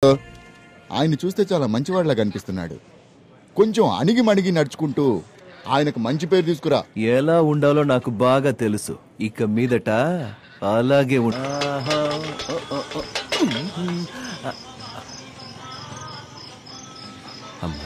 ఆయన చూస్తే చాలా మంచివాడిలా కనిపిస్తున్నాడు. కొంచెం అణిగి మణిగి నడుచుకుంటూ ఆయనకు మంచి పేరు తీసుకురా. ఎలా ఉండాలో నాకు బాగా తెలుసు. ఇక మీదట అలాగే అమ్మా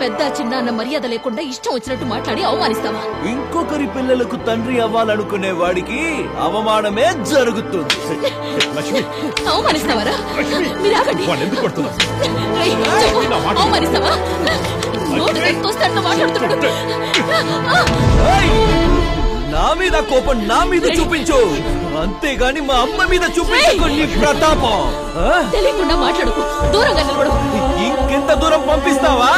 పెద్ద చిన్న అన్న మర్యాద లేకుండా ఇష్టం వచ్చినట్టు మాట్లాడి అవమానిస్తావా? ఇంకొకరి పిల్లలకు తండ్రి అవ్వాలనుకునే వాడికి అవమానమే జరుగుతుంది. అవమానిస్తావారా? మీరు ఆగండి. అవమానిస్తావా? నోటు తెచ్చుకొస్తాడు మాట్లాడుతున్నాడు. నా మీద కోపం నా మీద చూపించు, అంతేగాని మా అమ్మ మీద చూపించు నీ ప్రతాపం. తెలియకుండా మాట్లాడుకో, దూరంగా నిలబడు. ఇంకెంత దూరం పంపిస్తావా?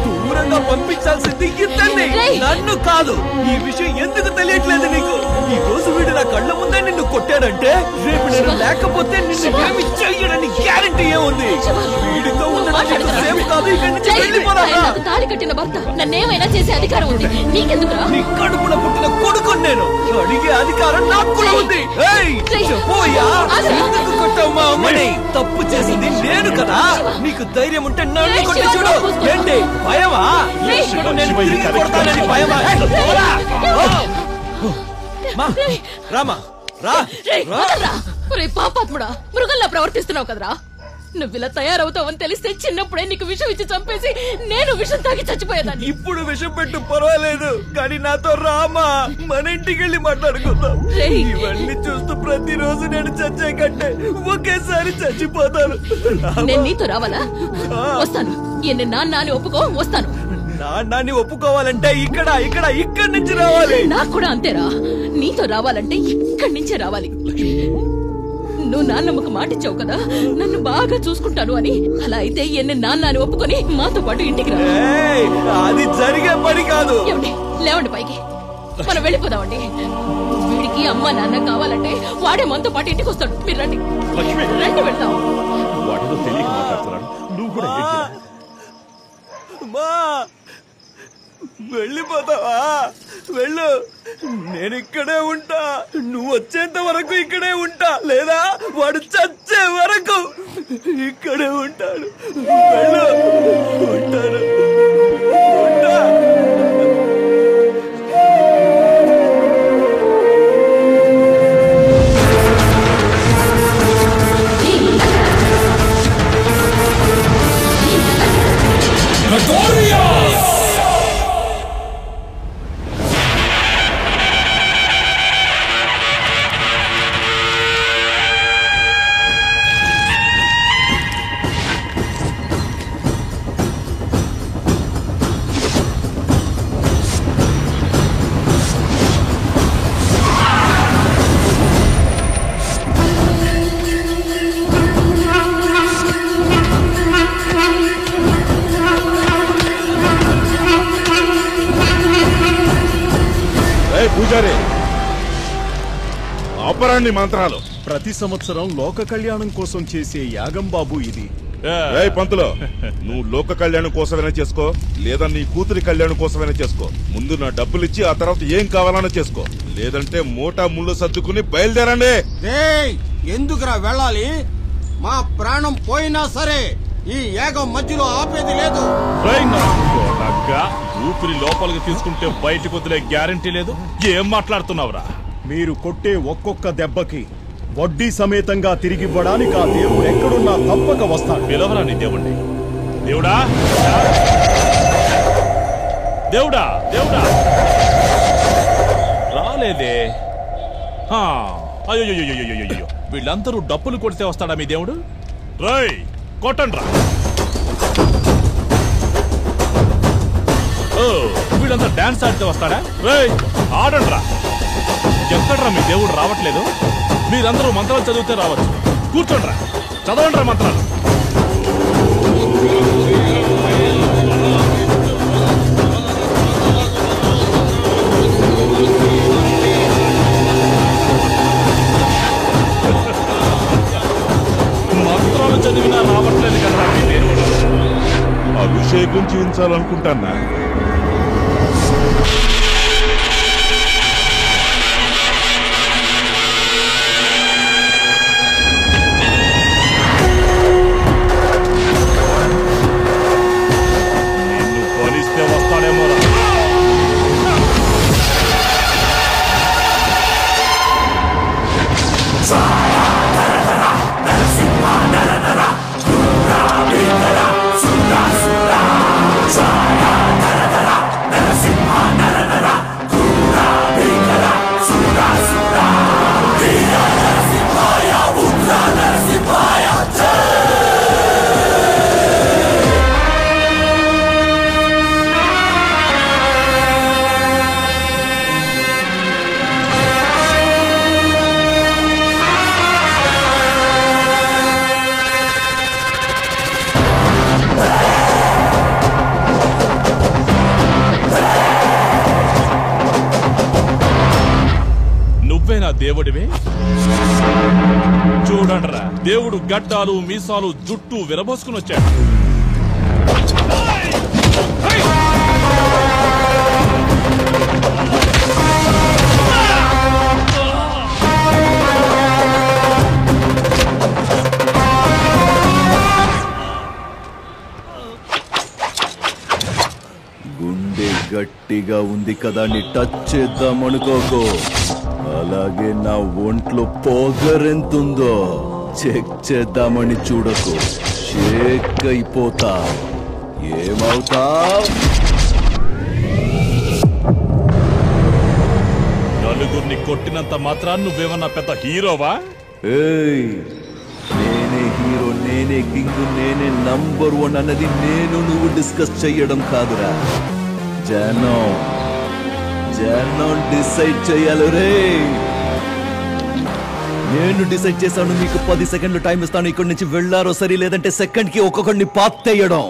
దూరంగా పంపించాల్సింది ఇద్దరిని, నన్ను కాదు. ఈ విషయం ఎందుకు తెలియట్లేదు నీకు? ఈ రోజు వీడు నా కళ్ళ ముందే నిన్ను కొట్టాడంటే రేపు నేను లేకపోతే నిన్ను ఏమి చెయ్యడని గ్యారంటీ ఏముంది? వీడితో తాళి కట్టిన భర్త నన్నేమైనా చేసే అధికారం ఉంది, నీకెందుకురా? నీ కడుపున పుట్టిన కొడుకు నేను, అడిగే అధికారం నాకు కూడా ఉంది. ఎందుకు కొట్టావు మా అమ్మని? తప్పు చేసింది నేను కదా. నీకు ధైర్యం ఉంటే నన్ను కొట్టి చూడు. ఏంటి భయమా? నేను తిరిగి కొడతానని భయమా? రామా రా. పాపాత్ముడా, మృగంలా ప్రవర్తిస్తున్నావు కదరా. నువ్వు ఇలా తయారవుతావని తెలిస్తే చిన్నప్పుడే నీకు విషం ఇచ్చి చంపేసి నేను విషం తాగి చచ్చిపోయేదాన్ని. ఇప్పుడు విషం పెట్టు పర్వాలేదు, కానీ నాతో రామా, మన ఇంటికి వెళ్ళి మాట్లాడుకుందాం. ఇవన్నీ చూస్తూ ప్రతిరోజు నేను చచ్చే కంటే ఒకేసారి చచ్చిపోతాను. నేను నీతో రావాలా? వస్తాను. ఎన్ని నాన్న అని ఒప్పుకో, వస్తాను. నాన్నని ఒప్పుకోవాలంటే ఇక్కడి నుంచి రావాలి. నాకు కూడా అంతేరా. నీతో రావాలంటే ఇక్కడి నుంచే రావాలి. నువ్వు నాన్నమ్మకు మాటిచ్చావు కదా, నన్ను బాగా చూసుకుంటాను అని. అలా అయితే ఎన్ని నాన్న అని ఒప్పుకొని మాతో పాటు ఇంటికి రా. అది జరిగే పని కాదు. లేవండి పైకి, మనం వెళ్ళిపోదామండి. వీడికి అమ్మ నాన్న కావాలంటే వాడే మనతో పాటు ఇంటికి వస్తాడు. మీరు రండి, రండి వెళ్తాం. వెళ్ళిపోతావా? వెళ్ళు, నేను ఇక్కడే ఉంటా. నువ్వు వచ్చేంత వరకు ఇక్కడే ఉంటా, లేదా వాడు చచ్చే వరకు ఇక్కడే ఉంటాడు. వెళ్ళు, ఉంటాను, ఉంటా. పూజారి, అపరాన్ని మంత్రాలు. ప్రతి సంవత్సరం లోక కళ్యాణం కోసం చేసే యాగం బాబు ఇది. పంతులో, నువ్వు లోక కళ్యాణం కోసమైనా చేసుకో, లేదా నీ కూతురి కళ్యాణం కోసమైనా చేసుకో. ముందు నా డబ్బులిచ్చి ఆ తర్వాత ఏం కావాలన్నా చేసుకో, లేదంటే మూటా ముళ్ళు సర్దుకుని బయలుదేరండి. ఎందుకురా వెళ్ళాలి? మా ప్రాణం పోయినా సరే ఈ యాగం మధ్యలో ఆపేది లేదు. ఊపిరి లోపలికి తీసుకుంటే బయటకు వదిలే గ్యారంటీ లేదు. ఏం మాట్లాడుతున్నావురా? మీరు కొట్టే ఒక్కొక్క దెబ్బకి వడ్డీ సమేతంగా తిరిగివ్వడానికి ఆ దేవుడు ఎక్కడున్నా తప్పక వస్తాడు. పిలవరా నీ దేవుణ్ణి. దేవుడా, దేవుడా, దేవుడా రాలేదే. అయ్యో, వీళ్ళందరూ డప్పులు కొడితే వస్తాడా మీ దేవుడు? రేయ్, కొట్టండ్రా. వీళ్ళంతా డాన్స్ ఆడితే వస్తాడా? రేయ్, ఆడండ్రా. ఎక్కడ్రా మీ దేవుడు రావట్లేదు? మీరందరూ మంత్రాలు చదివితే రావచ్చు. కూర్చోండ్రా, చదవండ్రా మంత్రాలు. మంత్రాలు చదివినా రావట్లేదు కదా మీ దేవుడు. అభిషేకం యజ్ఞం చేయించాలనుకుంటానా? నిన్ను కొలిస్తే వస్తాడేమోరా. నువ్వేనా దేవుడివే? చూడండిరా, దేవుడు గడ్డాలు మీసాలు జుట్టు విరబోసుకుని వచ్చాడు. గుండె గట్టిగా ఉంది కదా అని టచ్ చేద్దామనుకోకు. అలాగే నా ఒంట్లో పొగరెంతుందో చెక్ చేద్దామని చూడకు. షేక్ అయిపోతా. ఏమవుతావ్? నలుగురిని కొట్టినంత మాత్రాన్ని నువ్వేమన్నా పెద్ద హీరోవా? ఏయ్, నేనే హీరో, నేనే కింగ్, నేనే నంబర్ 1 అన్నది నువ్వు డిస్కస్ చెయ్యడం కాదురా. జనం డిసైడ్ చెయ్యాలి రే. నేను డిసైడ్ చేశాను. మీకు 10 సెకండ్లు టైం ఇస్తాను. ఇక్కడి నుంచి వెళ్ళారో సరి, లేదంటే సెకండ్ కి ఒక్కొక్కడిని పాత్తేయడం.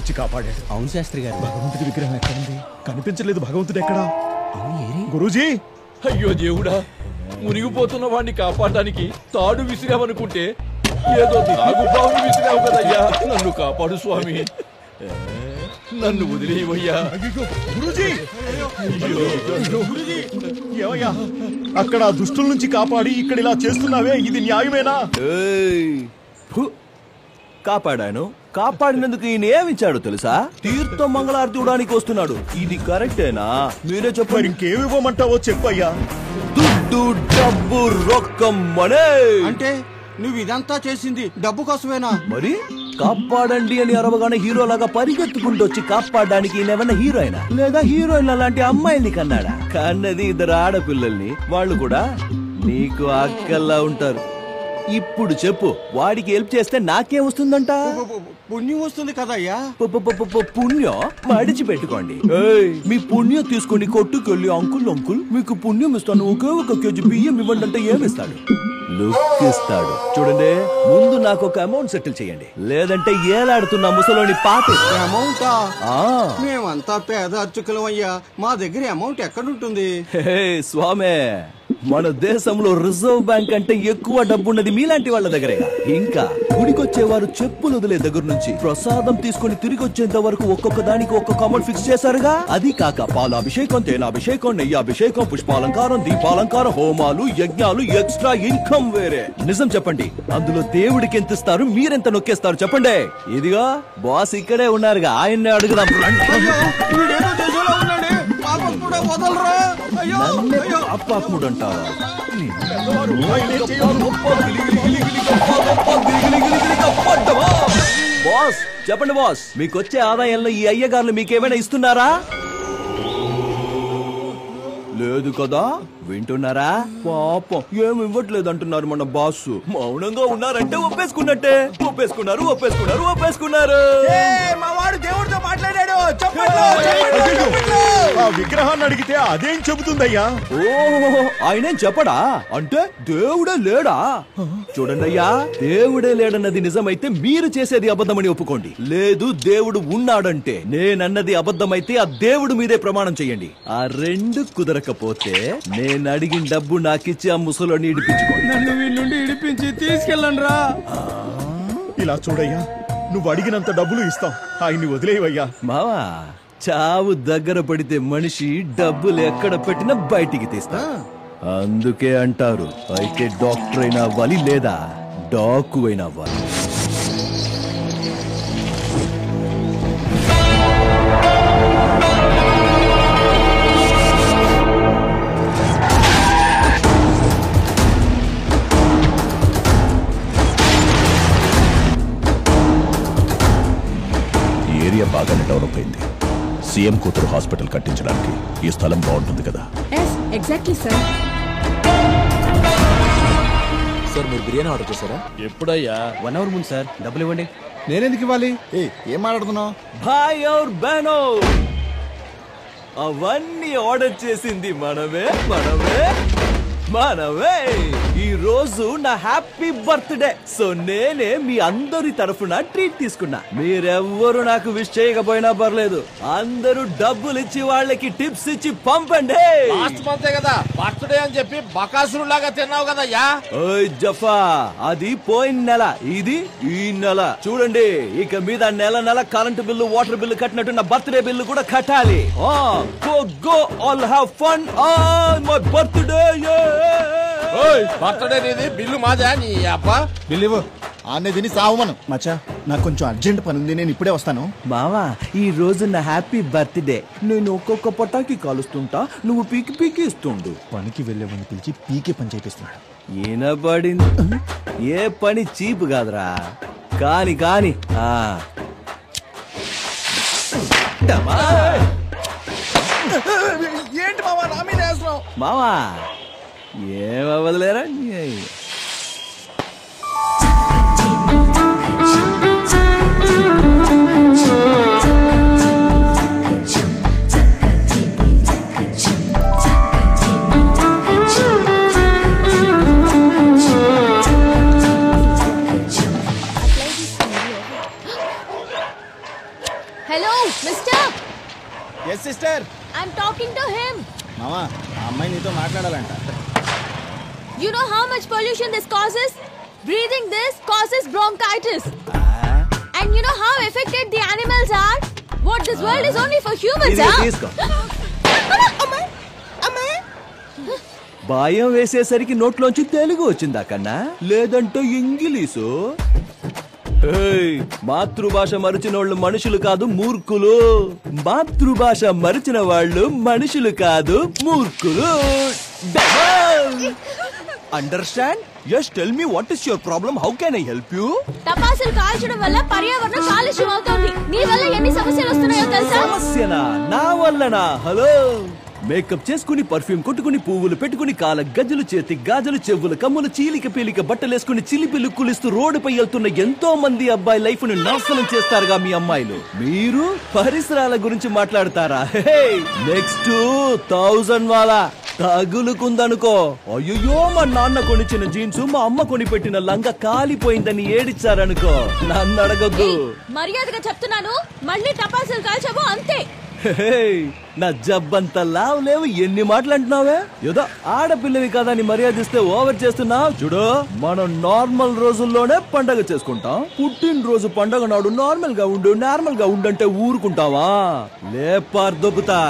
వచ్చి కాపాడాడు. అవును శాస్త్రి గారు. భగవంతుడి విగ్రహం ఎక్కడుంది? కనిపించలేదు. భగవంతుడు ఎక్కడా? గురూజీ, అయ్యో దేవుడా, మునిగిపోతున్న వాడిని కాపాడడానికి తాడు విసిరావనుకుంటే ఏదో నాగుబావుని విసిరావు కదయ్యా. నన్ను కాపాడు స్వామి, నన్ను వదిలేవయ్యా. గురూజీ! ఏమయ్యా, అక్కడ దుష్టుల నుంచి కాపాడి ఇక్కడ ఇలా చేస్తున్నావే, ఇది న్యాయమేనా? కాపాడాను. కాపాడినందుకు ఈయన ఏమిచ్చాడు తెలుసా? తీర్థం మంగళారతి ఇవ్వడానికి వస్తున్నాడు. ఇది కరెక్టేనా? మీరే చెప్పండి. ఇంకేమివ్వమంటావో చెప్పయ్యా. దుడ్డు, డబ్బు, రొక్కం, మనే. అంటే నువ్వు ఇదంతా చేసింది డబ్బు కోసమేనా? మరి కాపాడండి అని అరవగానే హీరోలాగా పరిగెత్తుకుంటూ వచ్చి కాపాడడానికి ఈయనేమన్నా హీరోయినా లేదా హీరోయిన్ అలాంటి అమ్మాయిల్ని కన్నాడా? కన్నది ఇద్దరు ఆడపిల్లల్ని. వాళ్ళు కూడా నీకు అక్కల్లా ఉంటారు. ఇప్పుడు చెప్పు, వాడికి హెల్ప్ చేస్తే నాకేం వస్తుందంట? పుణ్యం వస్తుంది కదయ్యా. పుణ్యం మడిచి పెట్టుకోండి. మీ పుణ్యం తీసుకుని కొట్టుకెళ్ళి అంకుల్ మీకు పుణ్యం ఇస్తాను, ఒకే ఒక కేజీ బియ్యం ఇవ్వండి అంటే ఏమిస్తాడు? లుక్ ఇస్తాడు. చూడండి, ముందు నాకు ఒక అమౌంట్ సెటిల్ చేయండి, లేదంటే ఏలాడుతున్న ముసలోని పాత అమౌంటా? మేమంతా పేద అర్చకులం అయ్యా, మా దగ్గర అమౌంట్ ఎక్కడుంటుంది? స్వామే, మన దేశంలో రిజర్వ్ బ్యాంక్ అంటే ఎక్కువ డబ్బున్నది మీలాంటి వాళ్ళ దగ్గరే. ఇంకా గుడికొచ్చేవారు చెప్పులు వదిలే దగ్గర నుంచి ప్రసాదం తీసుకుని తిరిగి వచ్చేంత వరకు ఒక్కొక్క దానికి ఒక్కొక్క అమౌంట్ ఫిక్స్ చేశారుగా. అది కాక పాలాభిషేకం, తేనాభిషేకం, నెయ్యాభిషేకం, పుష్పాలంకారం, దీపాలంకారం, హోమాలు, యజ్ఞాలు, ఎక్స్ట్రా ఇన్కమ్ వేరే. నిజం చెప్పండి, అందులో దేవుడికి ఎంత ఇస్తారు, మీరెంత నొక్కేస్తారు చెప్పండి? ఇదిగా బాస్ ఇక్కడే ఉన్నారుగా, ఆయన్నే అడుగుదాం. అప్పాకుడు అంటారా? బాస్ చెప్పండి బాస్, మీకొచ్చే ఆదాయంలో ఈ అయ్యగారులు మీకేమైనా ఇస్తున్నారా? లేదు కదా, వింటున్నారా? పాపం ఏమి ఇవ్వట్లేదు అంటున్నారు మన బాస్. మౌనంగా ఉన్నారంటే ఒప్పేసుకున్నట్టే. ఒప్పేసుకున్నారు. మా వాడు దేవుడితో మాట్లాడాడు. ఆ విగ్రహాన్ని అడిగితే అదేం చెబుతుందయ్యా? ఓ, ఆయనేం చెప్పడా? అంటే దేవుడే లేడా? చూడండి అయ్యా, దేవుడే లేడన్నది నిజమైతే మీరు చేసేది అబద్ధమని ఒప్పుకోండి. లేదు దేవుడు ఉన్నాడంటే నేనన్నది అబద్ధమైతే ఆ దేవుడు మీదే ప్రమాణం చెయ్యండి. ఆ రెండు కుదరకపోతే నేను అడిగిన డబ్బు నాకిచ్చి ఆ ముసలోని ఇడిపించుకోండి. నన్ను వీళ్ళ నుండి ఇడిపించి తీసుకెళ్ళండి రా. ఇలా చూడయ్యా, నువ్వు అడిగినంత డబ్బులు ఇస్తాం, ఆయన్ని వదిలేవయ్యా. మావా, చావు దగ్గర పడితే మనిషి డబ్బులు ఎక్కడ పెట్టినా బయటికి తీస్తా. అందుకే అంటారు, అయితే డాక్టర్ అయినా అవ్వాలి లేదా డాకు అయినా అవ్వాలి. ఏరియా బాగానే డెవలప్ అయింది. సీఎం కూతురు హాస్పిటల్ కట్టించడానికి ఈ స్థలం బాగుంటుంది కదా? Exactly sir. సార్ మీరు బిర్యానీ ఆర్డర్ చేశారా? ఎప్పుడయ్యా? 1 అవర్ ముందు సార్. డబ్బులు ఇవ్వండి. నేనెందుకు ఇవ్వాలి? ఏం మాట్లాడుతున్నావు? భాయ్ ఔర్ బహనో, అవన్నీ ఆర్డర్ చేసింది మనమే. ఈ రోజు నా హ్యాపీ బర్త్డే. సో నేనే మీ అందరి తరఫున ట్రీట్ తీసుకున్నా. మీరెవ్వరు నాకు విష్ చేయకపోయినా పర్లేదు, అందరూ డబ్బులు ఇచ్చి వాళ్ళకి టిప్స్ ఇచ్చి పంపండి. కదా బర్త్డే అని చెప్పి బకాసురు లాగా తిన్నావు కదయ్యా. ఓయ్ జఫా, అది పోయిన నెల, ఇది ఈ నెల. చూడండి, ఇక మీద నెల కరెంటు బిల్లు, వాటర్ బిల్లు కట్టినట్టు నా బర్త్డే బిల్లు కూడా కట్టాలి. Go all have fun on my birthday. Birthday నీది, బిల్లు మాదా? నీ అబ్బా బిల్లు ఇవ్వు. ఆనే తిని సావమను. మచ్చా, నాకు కొంచెం అర్జెంట్ పని ఉంది, నేను ఇప్పుడే వస్తాను. మావా, ఈ రోజు నా హ్యాపీ బర్త్డే. నేను ఒక్కొక్క పటాకి కాలుస్తుంటా, నువ్వు పీకి ఇస్తుండు. పనికి వెళ్ళేవాడిని పిలిచి పీకే పని చేపిస్తున్నాడు. ఈనబడింది. ఏ పని చీపు కాదురా. కాని ఏంటి మావా నా మీద వేస్తున్నావు? మావా ఏమవ్వదులేరా. మామా ఆ అమ్మాయి నీతో మాట్లాడాలంట. You know how much pollution this causes? Breathing this causes bronchitis. And you know how affected the animals are? What this world is only for humans, తీసుకో. భయం వేసేసరికి నోట్లోంచి తెలుగు వచ్చిందా కన్నా, లేదంటే ఇంగ్లీషు. మాతృభాష మరిచిన వాళ్ళు మనుషులు కాదు మూర్ఖులు. మాతృభాష మరిచిన వాళ్ళు మనుషులు కాదు మూర్ఖులు. Understand? Yes, tell me what is your problem? How can I help you? టపాసులు కాల్చడం వల్ల పర్యావరణం కాలుష్యం అవుతోంది. నీ వల్ల ఎన్ని సమస్యలు వస్తున్నాయో తెలుసా? సమస్యనా? నా వల్లనా? హలో, మేకప్ చేసుకుని పర్ఫ్యూమ్ కొట్టుకుని పువ్వులు పెట్టుకుని కాల గజ్జలు చేతి గాజులు చెవులు కమ్ములు చీలిక పీలిక బట్టలేసుకుని చిలిపి లుక్కులిస్తూ రోడ్డుపై వెళ్తున్న ఎంతో మంది అబ్బాయి లైఫ్ ను నాశనం చేస్తారుగా మీ అమ్మాయిలు. మీరు పరిసరాల గురించి మాట్లాడతారా? నెక్స్ట్ 1000 వాలా తగులుకుందనుకో. అయ్యో, మా నాన్న కొనిచ్చిన జీన్స్ మా అమ్మ కొని పెట్టిన లంగా కాలిపోయిందని ఏడిచ్చారనుకో, నన్ను అడగొద్దు. మర్యాదగా చెప్తున్నాను, మళ్ళీ టపాసులు కాల్చావు అంతే. నా జబ్బంతా లావు లేవు, ఎన్ని మాటలు అంటున్నావే? ఏదో ఆడపిల్లవి కదా అని మర్యాదిస్తే ఓవర్ చేస్తున్నావు. చూడు, మనం నార్మల్ రోజుల్లోనే పండగ చేసుకుంటాం. పుట్టినరోజు పండగ నాడు నార్మల్ గా ఉండంటే ఊరుకుంటావా? లేపార్ దొబ్బుతా.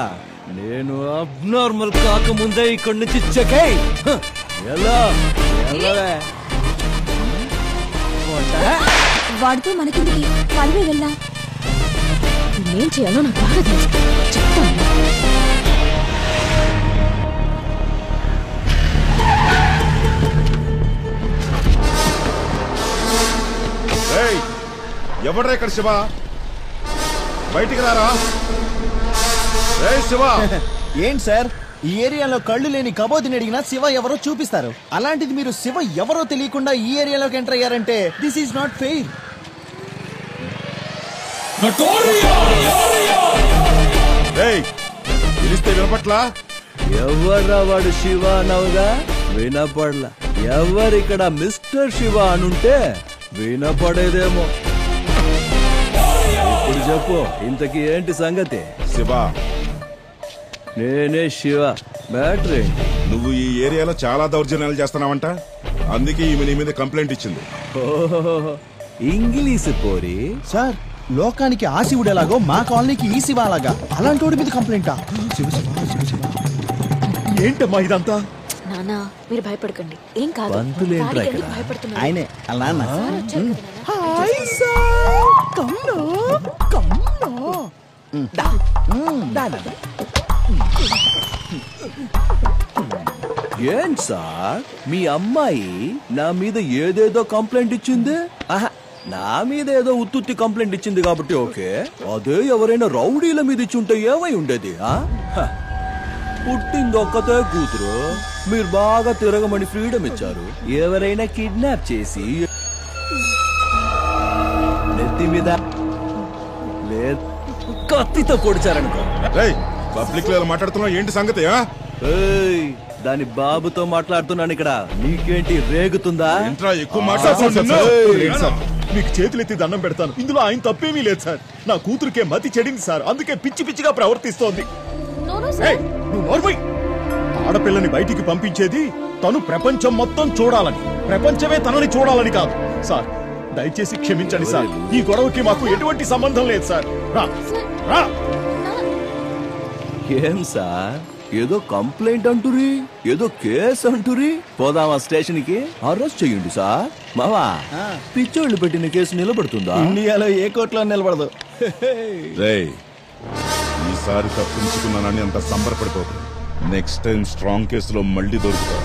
నేను అబ్నార్మల్ కాకముందే ఇక్కడి నుంచి చెకై ఎలా వాడితో మనకిందికి పడివే వెళ్ళా. ఏం చేయాలో నాకు బాగా తెలుసు, చెప్తాను. ఎవడ్రా ఇక్కడ శివ? బయటికి రారా. శివ ఏంటి సార్, ఈ ఏరియాలో కళ్ళు లేని కబోదిని అడిగినా శివ ఎవరో చూపిస్తారు. అలాంటిది మీరు శివ ఎవరో తెలియకుండా ఈ ఏరియాలోకి ఎంటర్ అయ్యారంటే దిస్ ఈజ్ నాట్ ఫెయిర్. పిలిస్తే వినపట్లా? ఎవర్రా వాడు శివ అనవుగా? వినపడలా. ఎవరిక్కడ మిస్టర్ శివ అనుంటే వినపడేదేమో. ఇప్పుడు చెప్పు, ఇంతకీ ఏంటి సంగతి? శివ, నేనే శివ. బ్యాటరీ, నువ్వు ఈ ఏరియాలో చాలా దౌర్జన్యాలు చేస్తున్నావంట, అందుకే ఈమె నీ మీద కంప్లైంట్ ఇచ్చింది. ఇంగ్లీష్ పోరి. సార్, లోకానికి ఆ శివుడు ఎలాగో మా కాలనీకి ఈ శివ అలాగా. అలాంటి వాడి మీద కంప్లైంటా? ఏంటమ్మా ఇదంతా? నానా, మీరు భయపడకండి, ఏం కాదు. పంతులేంట్రా ఇక్కడ? భయపడుతున్నా. ఆయనే అలా అన్న. ఏం సార్, మీ అమ్మాయి నా మీద ఏదేదో కంప్లైంట్ ఇచ్చింది? నా మీద ఏదో ఉత్తుత్తి కంప్లైంట్ ఇచ్చింది కాబట్టి ఓకే. అదే ఎవరైనా రౌడీల మీద ఇచ్చుంటే ఏమై ఉండేది? పుట్టింది ఒక్కతే కూతురు, మీరు బాగా తిరగమని ఫ్రీడమ్ ఇచ్చారు. ఎవరైనా కిడ్నాప్ చేసి నెత్తి మీద కత్తితో పొడిచారనుకో. పబ్లిక్ లో మాట్లాడుతున్నావు, ఏంటి సంగతి? దాని బాబుతో మాట్లాడుతున్నాను ఇక్కడ. నీకేంటి రేగుతుందా? ఎక్కువ మీకు చేతులెత్తి దండం పెడతాను, ఇందులో ఆయన తప్పేమీ లేదు సార్. నా కూతురికే మతి చెడింది సార్, అందుకే పిచ్చి పిచ్చిగా ప్రవర్తిస్తోంది. ఆడపిల్లని బయటికి పంపించేది తను ప్రపంచం మొత్తం చూడాలని, ప్రపంచమే తనని చూడాలని కాదు సార్. దయచేసి క్షమించండి సార్, ఈ గొడవకి మాకు ఎటువంటి సంబంధం లేదు సార్. రా రా. ఏం సార్, ఏదో కంప్లైంట్ అంటురి, ఏదో కేసు అంటురి. పోదామా స్టేషన్ కి? అరెస్ట్ చెయ్యండి సార్. మావా, పిచ్చోళ్ళు పెట్టిన కేసు నిలబడుతుందా? ఇండియాలో ఏ కోర్టులో నిలబడదు. ఈసారి తప్పించుకున్నానని అంత సంబరపడిపోతుంది. నెక్స్ట్ టైం స్ట్రాంగ్ కేసులో మళ్ళీ దొరుకుతా.